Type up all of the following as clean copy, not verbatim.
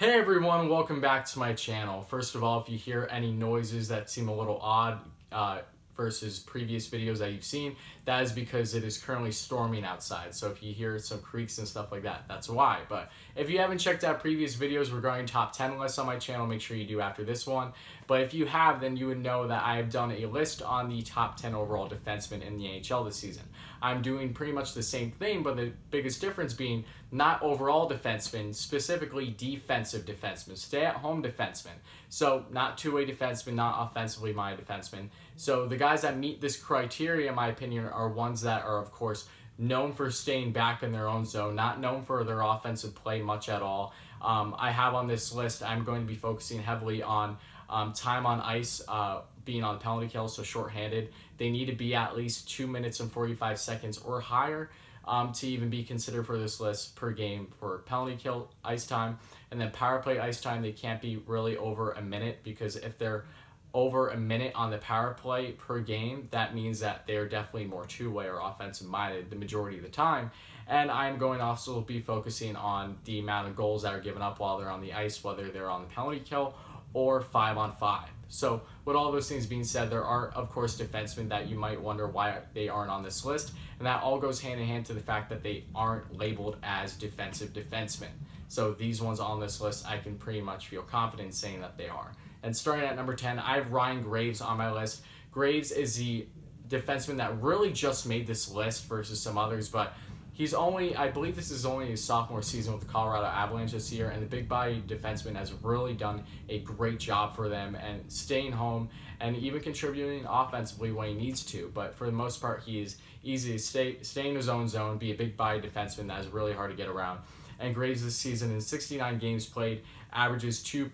Hey everyone, welcome back to my channel. First of all, if you hear any noises that seem a little odd versus previous videos that you've seen, that is because it is currently storming outside. So if you hear some creaks and stuff like that, that's why. But if you haven't checked out previous videos regarding top 10 lists on my channel, make sure you do after this one. But if you have, then you would know that I have done a list on the top 10 overall defensemen in the NHL this season. I'm doing pretty much the same thing, but the biggest difference being not overall defensemen, specifically defensive defensemen, stay-at-home defensemen. So not two-way defensemen, not offensively minded defensemen. So the guys that meet this criteria, in my opinion, are ones that are, of course, known for staying back in their own zone, not known for their offensive play much at all. I have on this list, I'm going to be focusing heavily on time on ice, being on penalty kill, so shorthanded. They need to be at least 2 minutes and 45 seconds or higher to even be considered for this list per game for penalty kill ice time. And then power play ice time, they can't be really over a minute, because if they're over a minute on the power play per game, that means that they're definitely more two-way or offensive minded the majority of the time. And I'm going to also be focusing on the amount of goals that are given up while they're on the ice, whether they're on the penalty kill or 5-on-5. So with all those things being said, there are, of course, defensemen that you might wonder why they aren't on this list. And that all goes hand in hand to the fact that they aren't labeled as defensive defensemen. So these ones on this list, I can pretty much feel confident in saying that they are. And starting at number 10, I have Ryan Graves on my list. Graves is the defenseman that really just made this list versus some others, but he's only, I believe this is only his sophomore season with the Colorado Avalanche this year, and the big body defenseman has really done a great job for them and staying home and even contributing offensively when he needs to. But for the most part, he is easy to stay in his own zone, be a big body defenseman that is really hard to get around. And Graves this season in 69 games played averages 2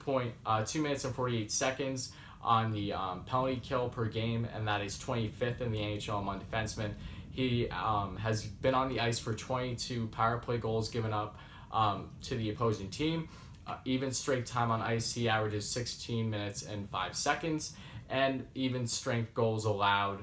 minutes and 48 seconds on the penalty kill per game, and that is 25th in the NHL among defensemen. He has been on the ice for 22 power play goals given up to the opposing team. Even strength time on ice, he averages 16 minutes and 5 seconds, and even strength goals allowed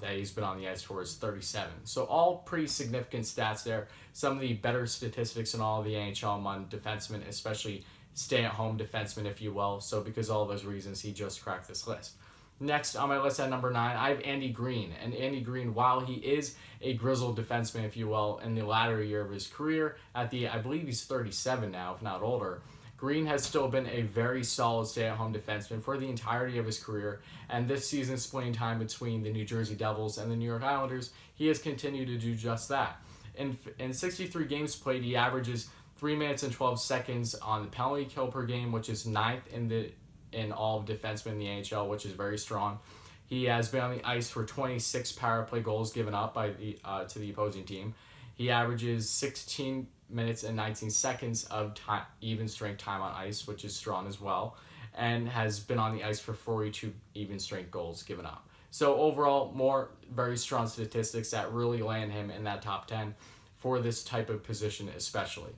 that he's been on the ice for is 37. So all pretty significant stats there. Some of the better statistics in all of the NHL among defensemen, especially stay-at-home defensemen, if you will. So because of all those reasons, he just cracked this list. Next on my list at number 9, I have Andy Greene. And Andy Greene, while he is a grizzled defenseman, if you will, in the latter year of his career, I believe he's 37 now, if not older, Greene has still been a very solid stay-at-home defenseman for the entirety of his career, and this season splitting time between the New Jersey Devils and the New York Islanders, he has continued to do just that. In 63 games played, he averages 3 minutes and 12 seconds on the penalty kill per game, which is 9th in all of defensemen in the NHL, which is very strong. He has been on the ice for 26 power play goals given up by to the opposing team. He averages 16 minutes and 19 seconds of even strength time on ice, which is strong as well, and has been on the ice for 42 even strength goals given up. So overall, more very strong statistics that really land him in that top 10 for this type of position especially.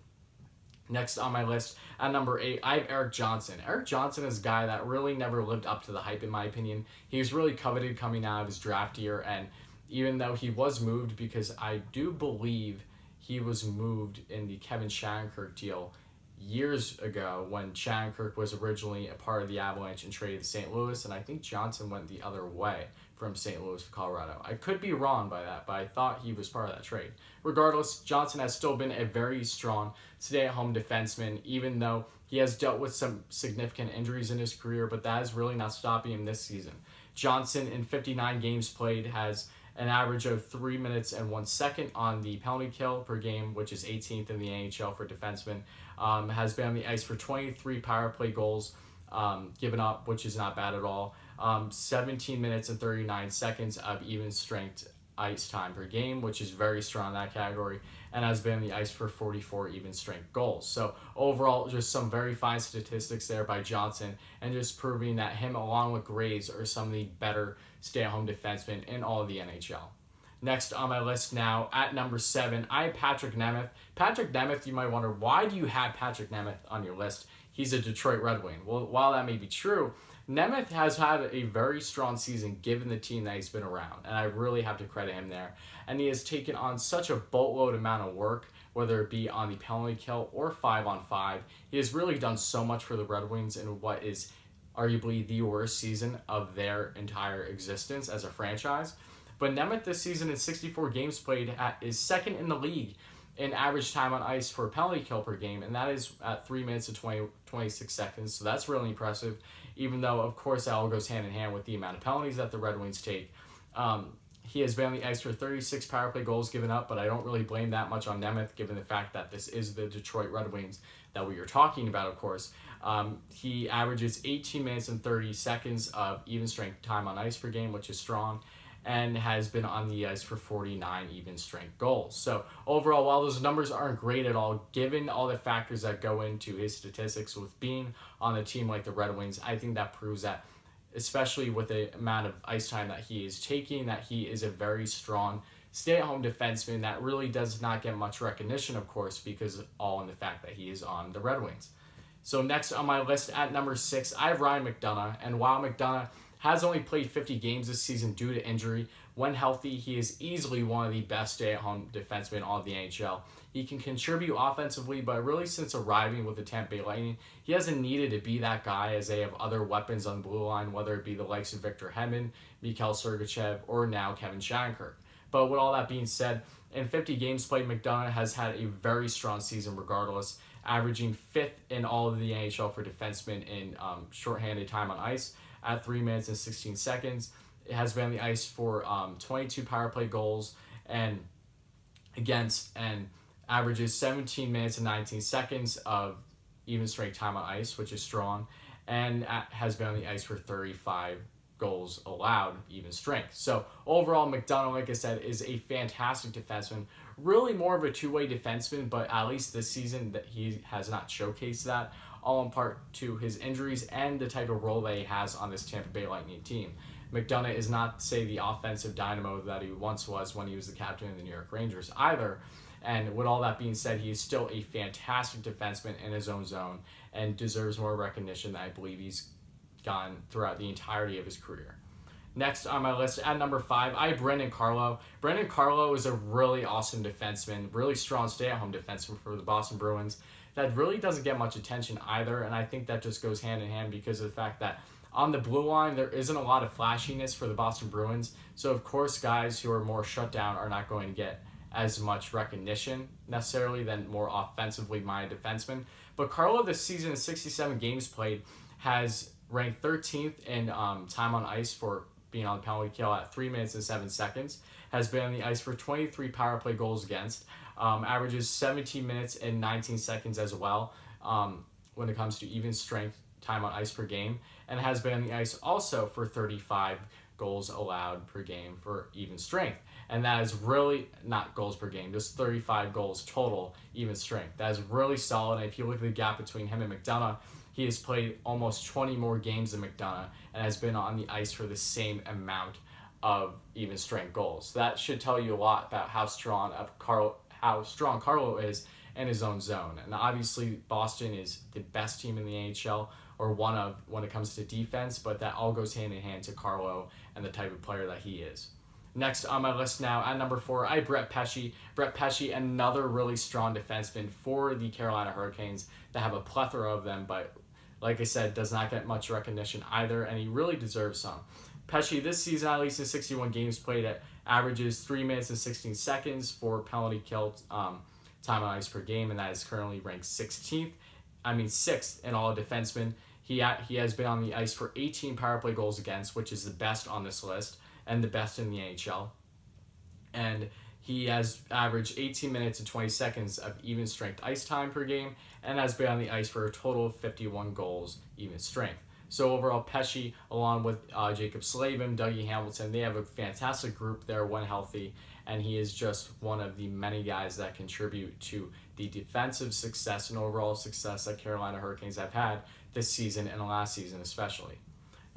Next on my list, at number 8, I have Erik Johnson. Erik Johnson is a guy that really never lived up to the hype, in my opinion. He was really coveted coming out of his draft year, and even though he was moved, because I do believe he was moved in the Kevin Shattenkirk deal years ago when Shattenkirk was originally a part of the Avalanche and traded to St. Louis, and I think Johnson went the other way from St. Louis to Colorado. I could be wrong by that, but I thought he was part of that trade. Regardless, Johnson has still been a very strong stay-at-home defenseman, even though he has dealt with some significant injuries in his career, but that is really not stopping him this season. Johnson, in 59 games played, has an average of 3 minutes and 1 second on the penalty kill per game, which is 18th in the NHL for defensemen. Has been on the ice for 23 power play goals given up, which is not bad at all. 17 minutes and 39 seconds of even strength ice time per game, which is very strong in that category, and has been on the ice for 44 even strength goals. So overall, just some very fine statistics there by Johnson, and just proving that him along with Graves are some of the better stay-at-home defensemen in all of the NHL. Next on my list now, at number 7, I have Patrick Nemeth. Patrick Nemeth, you might wonder, why do you have Patrick Nemeth on your list? He's a Detroit Red Wing. Well, while that may be true, Nemeth has had a very strong season given the team that he's been around, and I really have to credit him there. And he has taken on such a boatload amount of work whether it be on the penalty kill or 5-on-5. He has really done so much for the Red Wings in what is arguably the worst season of their entire existence as a franchise. But Nemeth this season in 64 games played is second in the league in average time on ice for a penalty kill per game, and that is at 3 minutes and 26 seconds. So that's really impressive, even though, of course, that all goes hand in hand with the amount of penalties that the Red Wings take. He has been on the ice for 36 power play goals given up, but I don't really blame that much on Nemeth, given the fact that this is the Detroit Red Wings that we are talking about, of course. He averages 18 minutes and 30 seconds of even strength time on ice per game, which is strong, and has been on the ice for 49 even strength goals. So overall, while those numbers aren't great at all, given all the factors that go into his statistics with being on a team like the Red Wings, I think that proves that, especially with the amount of ice time that he is taking, that he is a very strong stay-at-home defenseman that really does not get much recognition, of course, because all in the fact that he is on the Red Wings. So next on my list at number 6, I have Ryan McDonagh, and while McDonagh has only played 50 games this season due to injury, when healthy, he is easily one of the best stay-at-home defensemen on the NHL. He can contribute offensively, but really since arriving with the Tampa Bay Lightning, he hasn't needed to be that guy as they have other weapons on the blue line, whether it be the likes of Victor Hedman, Mikhail Sergachev, or now Kevin Shattenkirk. But with all that being said, in 50 games played, McDonagh has had a very strong season regardless, averaging 5th in all of the NHL for defensemen in shorthanded time on ice at 3 minutes and 16 seconds. It has been on the ice for 22 power play goals and averages 17 minutes and 19 seconds of even strength time on ice, which is strong, and has been on the ice for 35 goals allowed, even strength. So overall, McDonagh, like I said, is a fantastic defenseman, really more of a two-way defenseman, but at least this season that he has not showcased that, all in part to his injuries and the type of role that he has on this Tampa Bay Lightning team. McDonagh is not, say, the offensive dynamo that he once was when he was the captain of the New York Rangers either. And with all that being said, he is still a fantastic defenseman in his own zone and deserves more recognition than I believe he's gotten throughout the entirety of his career. Next on my list at number 5, I have Brandon Carlo. Brandon Carlo is a really awesome defenseman, really strong stay-at-home defenseman for the Boston Bruins that really doesn't get much attention either, and I think that just goes hand in hand because of the fact that on the blue line, there isn't a lot of flashiness for the Boston Bruins, so of course guys who are more shut down are not going to get as much recognition necessarily than more offensively minded defensemen. But Carlo this season in 67 games played has ranked 13th in time on ice for being on the penalty kill at 3 minutes and 7 seconds, has been on the ice for 23 power play goals against, averages 17 minutes and 19 seconds as well when it comes to even strength time on ice per game, and has been on the ice also for 35 goals allowed per game for even strength. And that is really not goals per game, just 35 goals total even strength. That is really solid. And if you look at the gap between him and McDonagh, he has played almost 20 more games than McDonagh and has been on the ice for the same amount of even strength goals. That should tell you a lot about how strong Carlo is in his own zone. And obviously Boston is the best team in the NHL, or one of when it comes to defense, but that all goes hand in hand to Carlo and the type of player that he is. Next on my list now, at number 4, I have Brett Pesce. Brett Pesce, another really strong defenseman for the Carolina Hurricanes that have a plethora of them, but like I said, does not get much recognition either, and he really deserves some. Pesce this season, at least in 61 games played, at averages 3 minutes and 16 seconds for penalty kill time on ice per game, and that is currently ranked 6th in all defensemen. He has been on the ice for 18 power play goals against, which is the best on this list and the best in the NHL. And he has averaged 18 minutes and 20 seconds of even strength ice time per game and has been on the ice for a total of 51 goals even strength. So overall, Pesce, along with Jaccob, Slavin, Dougie Hamilton, they have a fantastic group there when healthy, and he is just one of the many guys that contribute to the defensive success and overall success that Carolina Hurricanes have had this season and last season especially.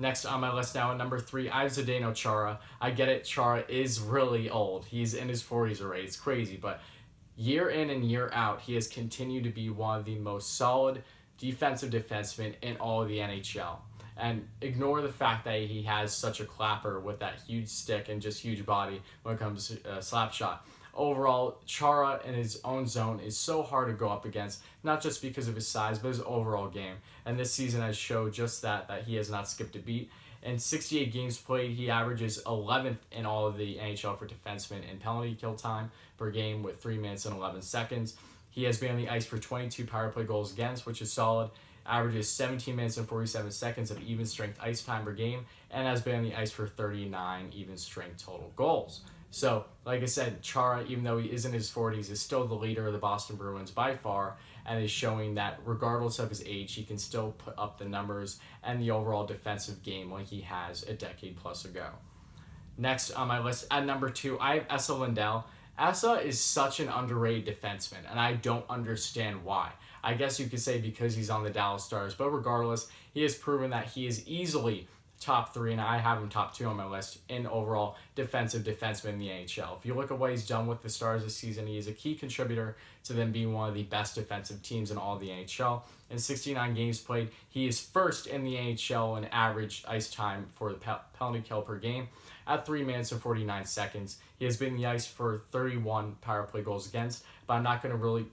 Next on my list now at number 3, I have Zdeno Chara. I get it, Chara is really old. He's in his 40s already. It's crazy, but year in and year out, he has continued to be one of the most solid defensive defensemen in all of the NHL. And ignore the fact that he has such a clapper with that huge stick and just huge body when it comes to slap shot. overall, Chara in his own zone is so hard to go up against, not just because of his size, but his overall game. And this season has showed just that he has not skipped a beat. In 68 games played, he averages 11th in all of the NHL for defensemen in penalty kill time per game with 3 minutes and 11 seconds. He has been on the ice for 22 power play goals against, which is solid. Averages 17 minutes and 47 seconds of even strength ice time per game, and has been on the ice for 39 even strength total goals. So, like I said, Chara, even though he is in his 40s, is still the leader of the Boston Bruins by far, and is showing that regardless of his age, he can still put up the numbers and the overall defensive game like he has a decade plus ago. Next on my list, at number 2, I have Esa Lindell. Esa is such an underrated defenseman, and I don't understand why. I guess you could say because he's on the Dallas Stars, but regardless, he has proven that he is easily top 3, and I have him top 2 on my list in overall defensive defenseman in the NHL. If you look at what he's done with the Stars this season, he is a key contributor to them being one of the best defensive teams in all of the NHL. In 69 games played, he is first in the NHL in average ice time for the penalty kill per game at 3 minutes and 49 seconds. He has been in the ice for 31 power play goals against, but I'm not going to really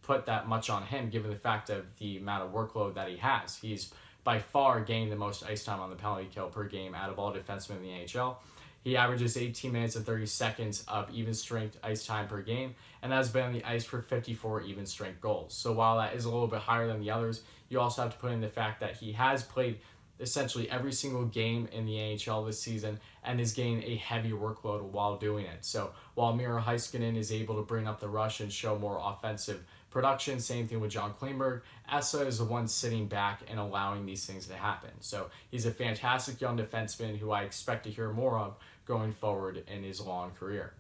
put that much on him given the fact of the amount of workload that he has. He's by far gained the most ice time on the penalty kill per game out of all defensemen in the NHL. He averages 18 minutes and 30 seconds of even strength ice time per game and has been on the ice for 54 even strength goals. So while that is a little bit higher than the others, you also have to put in the fact that he has played essentially every single game in the NHL this season and has gained a heavy workload while doing it. So while Miro Heiskanen is able to bring up the rush and show more offensive production, same thing with John Klingberg, Esa is the one sitting back and allowing these things to happen. So he's a fantastic young defenseman who I expect to hear more of going forward in his long career.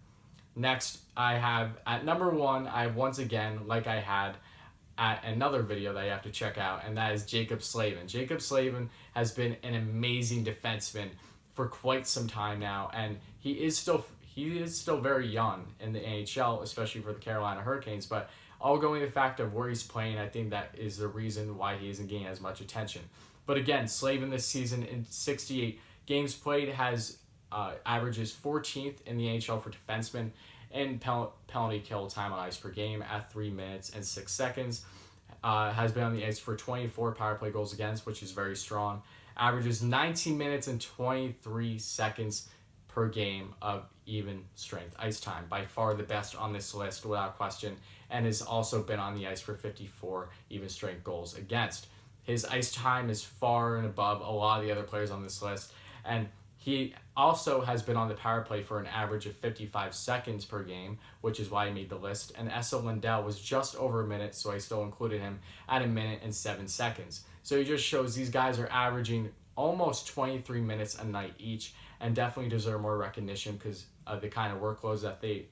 Next, I have at number 1, I have once again, like I had at another video that you have to check out, and that is Jaccob Slavin. Jaccob Slavin has been an amazing defenseman for quite some time now, and he is still very young in the NHL, especially for the Carolina Hurricanes, but all going the fact of where he's playing, I think that is the reason why he isn't getting as much attention. But again, Slavin this season in 68 games played has averages 14th in the NHL for defensemen in penalty kill time on ice per game at 3 minutes and 6 seconds. Has been on the ice for 24 power play goals against, which is very strong. Averages 19 minutes and 23 seconds per game of even strength ice time. By far the best on this list without question, and has also been on the ice for 54 even strength goals against. His ice time is far and above a lot of the other players on this list, and he also has been on the power play for an average of 55 seconds per game, which is why he made the list. And Esa Lindell was just over a minute, so I still included him at 1 minute and 7 seconds. So he just shows these guys are averaging almost 23 minutes a night each, and definitely deserve more recognition because of the kind of workloads that they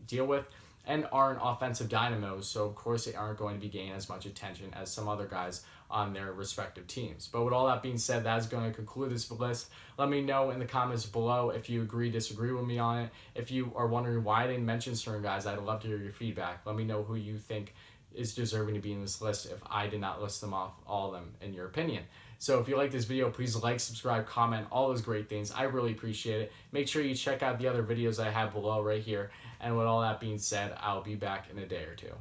deal with, and aren't offensive dynamos, so of course they aren't going to be gaining as much attention as some other guys on their respective teams. But with all that being said, that's going to conclude this list. Let me know in the comments below if you agree, disagree with me on it. If you are wondering why I didn't mention certain guys, I'd love to hear your feedback. Let me know who you think is deserving to be in this list if I did not list them off, all of them, in your opinion. So if you like this video, please like, subscribe, comment, all those great things. I really appreciate it. Make sure you check out the other videos I have below right here. And with all that being said, I'll be back in a day or two.